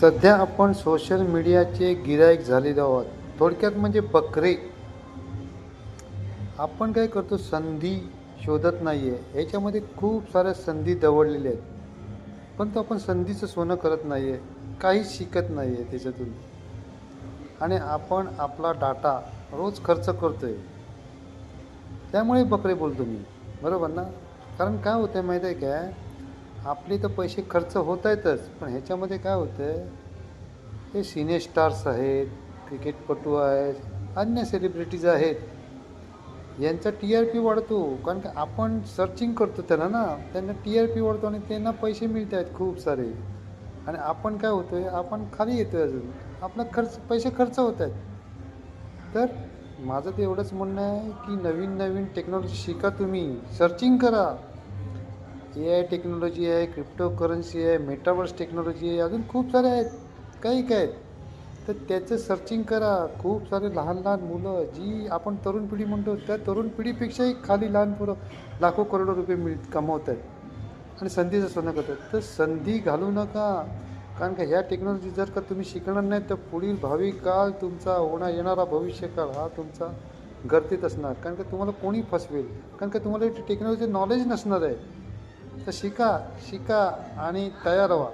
सध्या आपण सोशल मीडियाचे गिराईक झालेलो आहोत. थोडक्यात म्हणजे बकरे. आपण काय करतो, संधी शोधत नाही आहे. याच्यामध्ये खूप साऱ्या संधी दवडलेल्या आहेत. पण तो आपण संधीचं सोनं करत नाही आहे. काहीच शिकत नाही आहे त्याच्यातून. आणि आपण आपला डाटा रोज खर्च करतो आहे. त्यामुळे बकरे बोलतो मी. बरोबर ना? कारण काय होतं आहे माहीत आहे काय? आपले तर पैसे खर्च होत आहेतच. पण ह्याच्यामध्ये काय होतं आहे, हे सिने स्टार्स आहेत, क्रिकेटपटू आहेत, अन्य सेलिब्रिटीज आहेत. यांचा TRP वाढतो. कारण की आपण सर्चिंग करतो त्यांना ना, त्यांना TRP वाढतो आणि त्यांना पैसे मिळत आहेत खूप सारे. आणि आपण काय होतोय, आपण खाली येतोय अजून. आपला पैसे खर्च होत आहेत. तर माझं तर एवढंच म्हणणं आहे की नवीन नवीन टेक्नॉलॉजी शिका तुम्ही. सर्चिंग करा. AI टेक्नॉलॉजी आहे, क्रिप्टोकरन्सी आहे, मेटावर्स टेक्नॉलॉजी आहे, अजून खूप सारे आहेत. काही काय आहेत. तर त्याचं सर्चिंग करा. खूप सारे लहान लहान मुलं, जी आपण तरुण पिढी म्हणतो, त्या तरुण पिढीपेक्षाही खाली लहान पोरं लाखो करोडो रुपये कमवत आहेत आणि संधीचं सोनं करतात. तर संधी घालू नका. कारण का ह्या टेक्नॉलॉजी जर का तुम्ही शिकणार नाही तर पुढील भावी काळ तुमचा येणारा भविष्यकाळ हा तुमचा गर्दीत असणार. कारण का तुम्हाला कोणी फसवेल. कारण का तुम्हाला टेक्नॉलॉजी नॉलेज नसणार आहे. तर शिका शिका आणि तयार व्हा.